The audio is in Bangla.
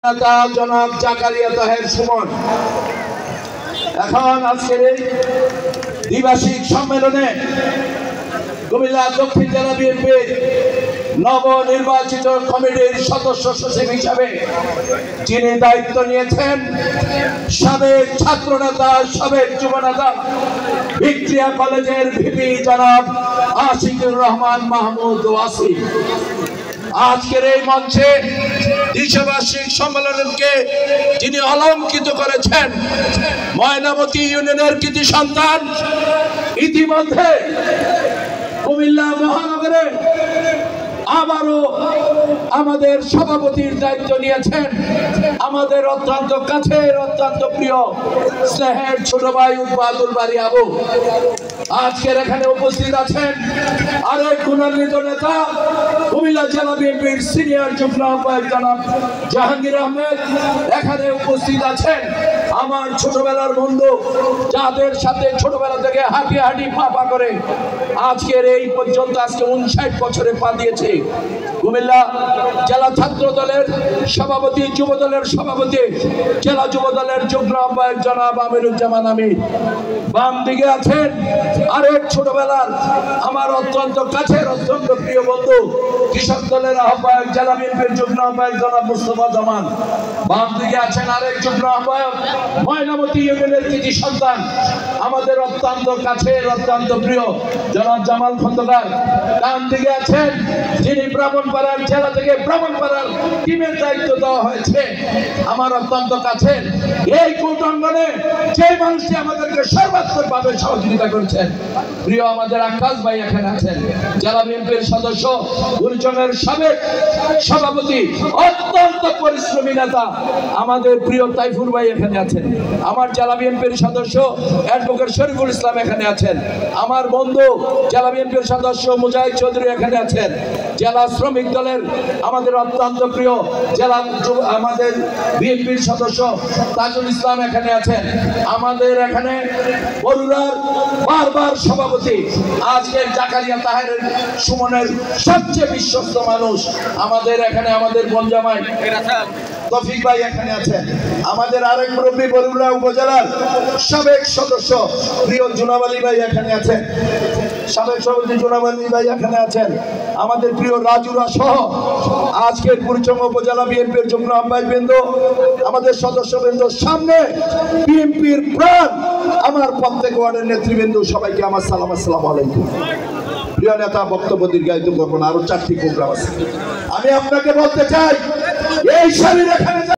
জনাব জাকারিয়া তাহের সুমন এখন আজকের এই দ্বিবার্ষিক সম্মেলনে কুমিল্লা দক্ষিণ জেলা বিএনপির নবনির্বাচিত কমিটির সদস্য সচিব হিসাবে যিনি দায়িত্ব নিয়েছেন সাবেক ছাত্র নেতা সাবেক যুব নেতা ভিক্টোরিয়া কলেজের ভিপি জনাব আশিকুর রহমান মাহমুদ ওয়াসি। আজকের এই মঞ্চে দ্বিবার্ষিক সম্মেলনকে যিনি অলঙ্কিত করেছেন ময়নামতি ইউনিয়নের কৃতি সন্তান, ইতিমধ্যে কুমিল্লা মহানগরে আবারও আমাদের সভাপতির দায়িত্ব নিয়েছেন আমাদের অত্যন্ত কাছের অত্যন্ত প্রিয় স্নেহের ছোট ভাই উদ্বাদুল বাড়ি আবু। আজকের এখানে উপস্থিত আছেন আরেক গুণান্বিত নেতা কুমিল্লা জেলা বিএনপির সিনিয়র যুগ্ম আহ্বায়ক জনাব জাহাঙ্গীর আহমেদ। এখানে উপস্থিত আছেন আমার ছোটবেলার বন্ধু, যাদের সাথে ছোটবেলা থেকে হাঁটি হাঁটি পা করে আজকের এই পর্যন্ত আজকে 59 বছরে পা দিয়েছে কুমিল্লা জেলা ছাত্র দলের সভাপতি, যুব দলের সভাপতি, জেলা যুব দলের যুগ্ম আহ্বায়ক জনাব আমিরুজ্জামান আমির। বাম দিকে আছেন আরেক ছোটবেলার আমার অত্যন্ত কাছের অত্যন্ত প্রিয় বন্ধু কৃষক দলের আহ্বায়ক জেলা বিএনপির যুগ্ম আহ্বায়ক জনাব মুস্তফা জামান। বাম দিকে আছেন আরেক যুগ্ম আহ্বায়ক ময়নামতি ইউনিয়নের কৃতি সন্তান আমাদের অত্যন্ত কাছের অত্যন্ত প্রিয় জনাব জামাল খন্দকার। ডান দিকে আছেন যিনি ব্রাহ্মণপাড়ার জেলা থেকে ব্রাহ্মণপাড়ার টিমের দায়িত্ব দেওয়া হয়েছে আমার অত্যন্ত কাছের এই কোটাঙ্গনে যে মানুষটি আমাদেরকে সর্বাত্মকভাবে সহযোগিতা করেছেন প্রিয় আমাদের আকাশ ভাই এখানে আছেন, জেলা বিএনপির সদস্য গুরুজনের সাবেক সভাপতি অত্যন্ত পরিশ্রমী নেতা আমাদের প্রিয় তাইফুর ভাই এখানে আছেন, আমার জেলা বিএনপির সদস্য অ্যাডভোকেট শরীফুল ইসলাম এখানে আছেন, আমার বন্ধু জেলা বিএনপির সদস্য মুজাহিদ চৌধুরী এখানে আছেন, জেলা শ্রমিক দলের আমাদের অত্যন্ত প্রিয় জেলা আমাদের বিএনপির সদস্য তাজুল ইসলাম এখানে আছেন, আমাদের এখানে বরুড়ার বারবার সভাপতি আজকের জাকারিয়া তাহের সুমনের সবচেয়ে বিশ্বস্ত মানুষ আমাদের এখানে আমাদের বনজামাই তৌফিক ভাই এখানে আছেন, আমাদের আরেক মুরব্বী বরুড়া উপজেলার সাবেক সদস্য প্রিয় জুনাব আলী ভাই এখানে আছেন, সাবেক সভাপতি জুনাব আলী ভাই এখানে আছেন, আমাদের প্রিয় রাজুরা সহ আজকের বুড়িচঙ্গা উপজেলা বিএনপির যুগ্ম আহ্বায়ক বৃন্দ, আমাদের সদস্যবৃন্দ, সামনে বিএনপির প্রাণ আমার প্রত্যেক ওয়ার্ডের নেতৃবৃন্দ, সবাইকে আমার সালাম, আসসালামু আলাইকুম। প্রিয় নেতা, বক্তব্য দীর্ঘায়িত করবো না, আরো 4টি প্রোগ্রাম আছে। আমি আপনাকে বলতে চাই এই শরীর এখানে